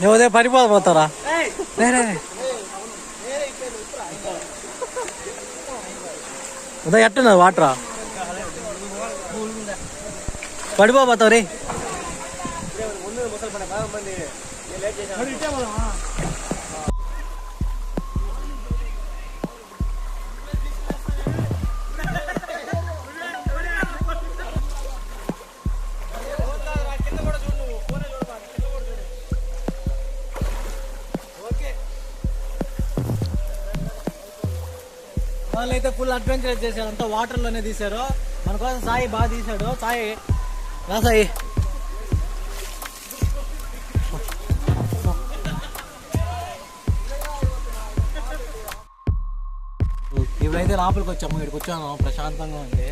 నువ్వు అదే పడిపోతారా? ఉదయం ఎట్టున్నది వాటరా? పడిపోతావు రే. వాళ్ళైతే ఫుల్ అడ్వెంచర్ చేశారు, అంతా వాటర్లోనే తీశారు. మన కోసం సాయి బాగా తీశాడు. సాయి రా సాయి. ఇప్పుడైతే లోపలికి వచ్చాము. ఇక్కడికి వచ్చాను, ప్రశాంతంగా ఉంది,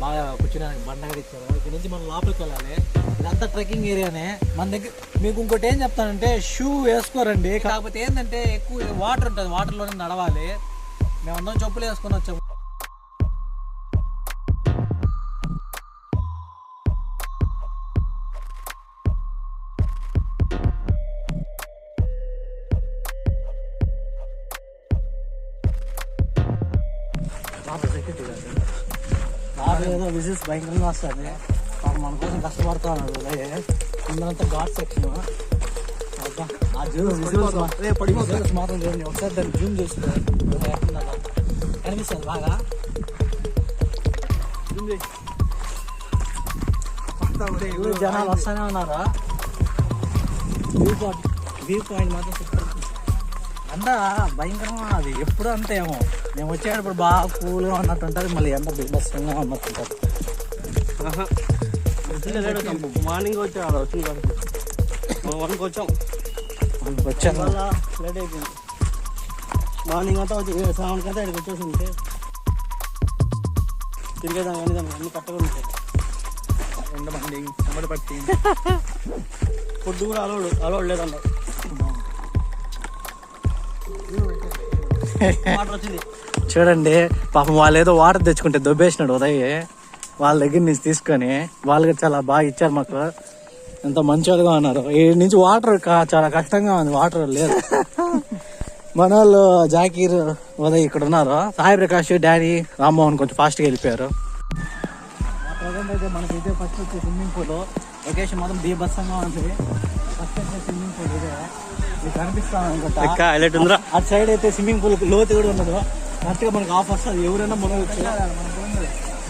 బాగా కూర్చోడానికి బండగా ఇచ్చారు. ఇక్కడ నుంచి మనం లోపలికి వెళ్ళాలి. ఇదంతా ట్రెక్కింగ్ ఏరియానే. మన దగ్గర మీకు ఇంకోటి ఏం చెప్తానంటే, షూ వేసుకోరండి. కాకపోతే ఏంటంటే ఎక్కువ వాటర్ ఉంటుంది, వాటర్లోనే నడవాలి. మేమందరం చెప్పులు వేసుకొని వచ్చాము. ఏదో విజిల్స్ భయంకరంగా వస్తుంది. మన కోసం కష్టపడుతూ ఉన్నాడు. ముందరంతా ఘాట్ సెక్షన్. మాత్రం చూడండి ఒకసారి, దాన్ని జూమ్ చేసుకో, కనిపిస్తుంది బాగా. జనాలు వస్తూనే ఉన్నారు. వ్యూ పాయింట్ మాత్రం ఎండ భయంకరంగా ఉన్నది. ఎప్పుడు అంతే ఏమో, మేము వచ్చేటప్పుడు బాగా కూల్గా ఉన్నట్టు ఉంటుంది, మళ్ళీ ఎండ బిగ్బస్గా ఉన్నట్టు ఉంటుంది. మార్నింగ్ వచ్చాను, వన్కి వచ్చాం. లేట్ అయిపోయింది. మార్నింగ్ అంతా వచ్చి 7 అంతా ఇక్కడికి వచ్చేసి ఉంటే తిరిగేదాం, కానీ దానికి అన్ని కట్టగా ఉంటాయి. ఉండమండి చెమట పట్టి ఫుడ్ కూడా అలౌడ్ లేదన్నారు. చూడండి పాపం వాళ్ళు ఏదో వాటర్ తెచ్చుకుంటే దొబ్బేసినాడు ఉదయ్. వాళ్ళ దగ్గర నుంచి తీసుకొని వాళ్ళకి చాలా బాగా ఇచ్చారు మాకు. ఎంత మంచిగా ఉన్నారు. ఈ నుంచి వాటర్ చాలా కష్టంగా ఉంది, వాటర్ లేదు. మన వాళ్ళు జాకీర్ ఉదయ్ ఇక్కడ ఉన్నారు. సాయి ప్రకాష్, డాడీ, రామ్మోహన్ కొంచెం ఫాస్ట్గా వెళ్ళిపోయారు. ప్రజెంట్ అయితే మనకైతే ఫస్ట్ వచ్చే స్విమ్మింగ్ పూల్ లొకేషన్ మాత్రం బీభత్సంగా ఉంది. ఫస్ట్ వచ్చే స్విమ్మింగ్ పూల్ ఇదే మీకు కనిపిస్తాను అనుకుంటా. అటు సైడ్ అయితే స్విమ్మింగ్ పూల్ లోతు కూడా ఉండదు. కరెక్ట్గా మనకు ఆఫ్ వస్తుంది, ఎవరైనా మునగొచ్చు.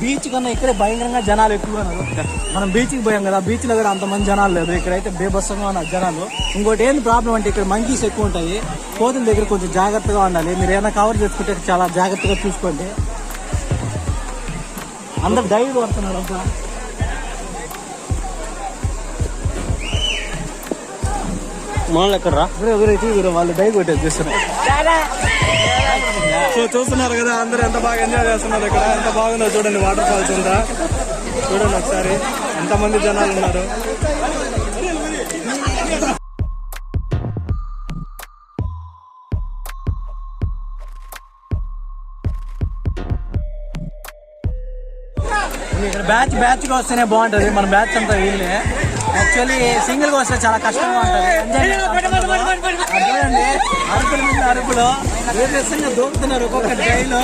బీచ్ కన్నా ఇక్కడే భయంకరంగా జనాలు ఎక్కువగా ఉన్నారు. మనం బీచ్కి పోయాం కదా, బీచ్లో కూడా అంతమంది జనాలు లేదు. ఇక్కడైతే బేబస్సంగా ఉన్నారు జనాలు. ఇంకోటి ఏంది ప్రాబ్లం అంటే ఇక్కడ మంకీస్ ఎక్కువ ఉంటాయి. కోతుల దగ్గర కొంచెం జాగ్రత్తగా ఉండాలి. మీరు ఏమైనా కవర్ చేసుకుంటే చాలా జాగ్రత్తగా చూసుకోండి. అందరు డైవ్ పడుతున్నారు అంతా. మనల్ని ఎక్కడరా వాళ్ళు డైవ్ కొట్టేది చూస్తున్నారు. సో చూస్తున్నారు కదా అందరూ ఎంత బాగా ఎంజాయ్ చేస్తున్నారు. ఇక్కడ ఎంత బాగుందో చూడండి, వాటర్ ఫాల్స్ అంతా చూడండి ఒకసారి, ఎంతమంది జనాలు ఉన్నారు. ఇక్కడ బ్యాచ్గా వస్తేనే బాగుంటుంది. మన బ్యాచ్ అంతా వీళ్ళే. యాక్చువల్లీ సింగిల్గా వస్తే చాలా కష్టంగా ఉంటుంది. చూడండి అరుపుల మీద అరుపులు వేరేసంగా దూకుతున్నారు ఒక్కొక్క డైలో.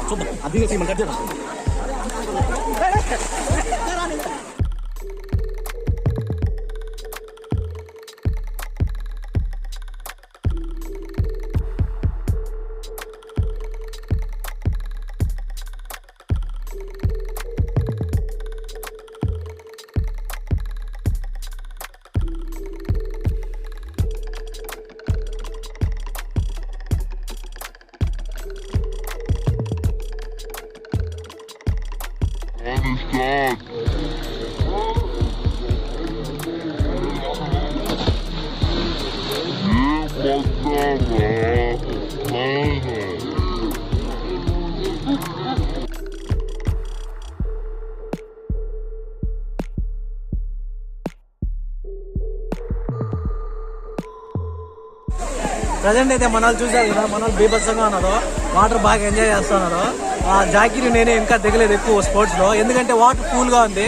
చూద్దాం అది మన కట్టారు. ప్రజెంట్ అయితే మనల్ని చూసారు కదా, మనల్ని బీభత్సంగా ఉన్నారు, వాటర్ బాగా ఎంజాయ్ చేస్తున్నారు. జాకీని నేనే ఇంకా దిగలేదు ఎక్కువ స్పోర్ట్స్ లో, ఎందుకంటే వాటర్ కూల్ గా ఉంది.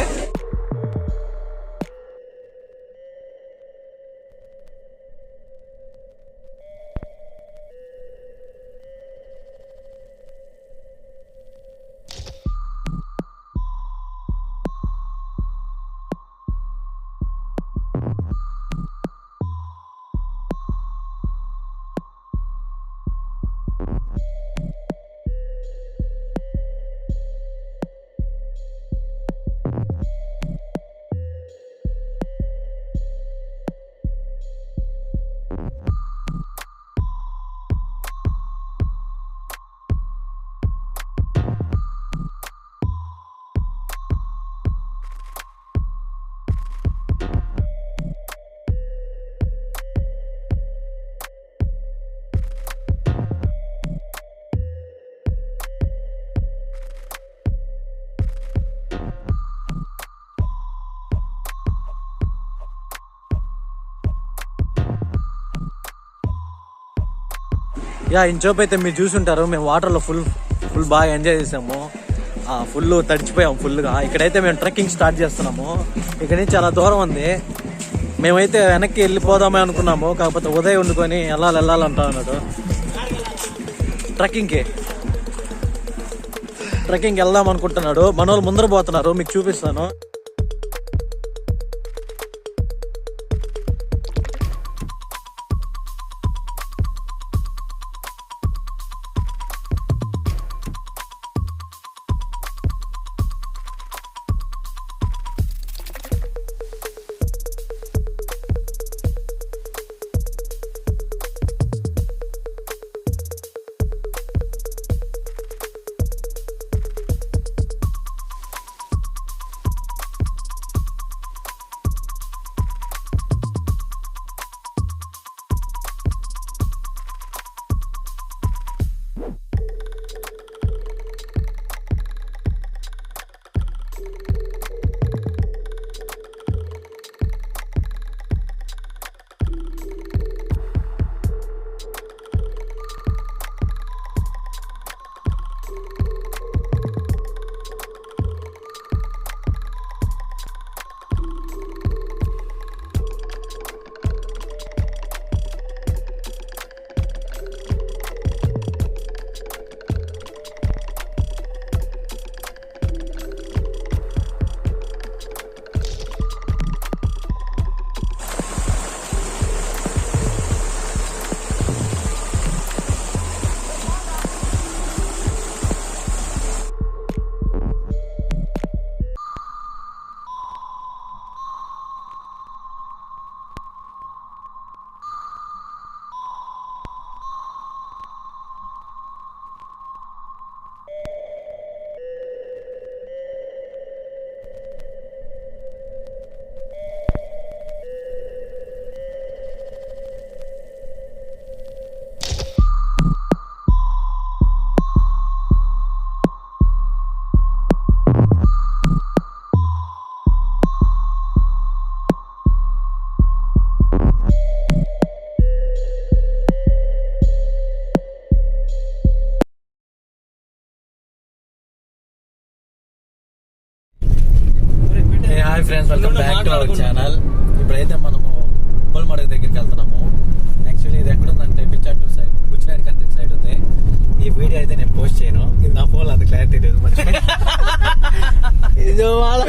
ఇంచోపు అయితే మీరు చూసుంటారు, మేము వాటర్లో ఫుల్ బాగా ఎంజాయ్ చేసాము. ఫుల్ తడిచిపోయాము ఫుల్గా. ఇక్కడైతే మేము ట్రెక్కింగ్ స్టార్ట్ చేస్తున్నాము. ఇక్కడ నుంచి చాలా దూరం ఉంది. మేమైతే వెనక్కి వెళ్ళిపోదామే అనుకున్నాము, కాకపోతే ఉదయం వండుకొని వెళ్ళాలంటా ఉన్నాడు. ట్రెక్కింగ్కి వెళ్దాం అనుకుంటున్నాడు. మన వాళ్ళు ముందర పోతున్నారు, మీకు చూపిస్తాను. Hi friends, welcome back to our channel. ఇప్పుడైతే మనము కోల్మడగ దగ్గరికి వెళ్తున్నాము. యాక్చువల్లీ ఇది ఎక్కడుందంటే Pichatur side, Gujarat country side ఉంది. ఈ వీడియో అయితే నేను పోస్ట్ చేయను, ఇది నా ఫోన్ అంత క్లారిటీ లేదు.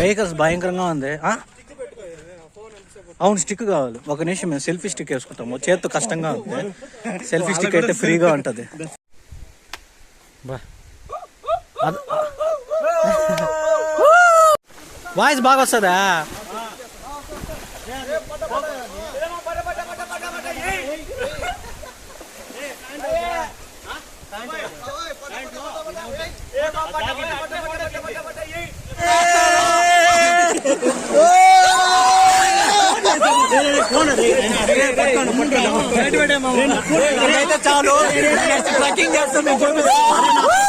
వెహికల్స్ భయంకరంగా ఉంది. అవును, స్టిక్ కావాలి. ఒక నిమిషం, మేము సెల్ఫీ స్టిక్ వేసుకుంటాము. చేత్తో కష్టంగా ఉంది, సెల్ఫీ స్టిక్ అయితే ఫ్రీగా ఉంటది. వాయిస్ బాగా వస్తుందా? చాలు ట్రెక్కింగ్ చేస్తాం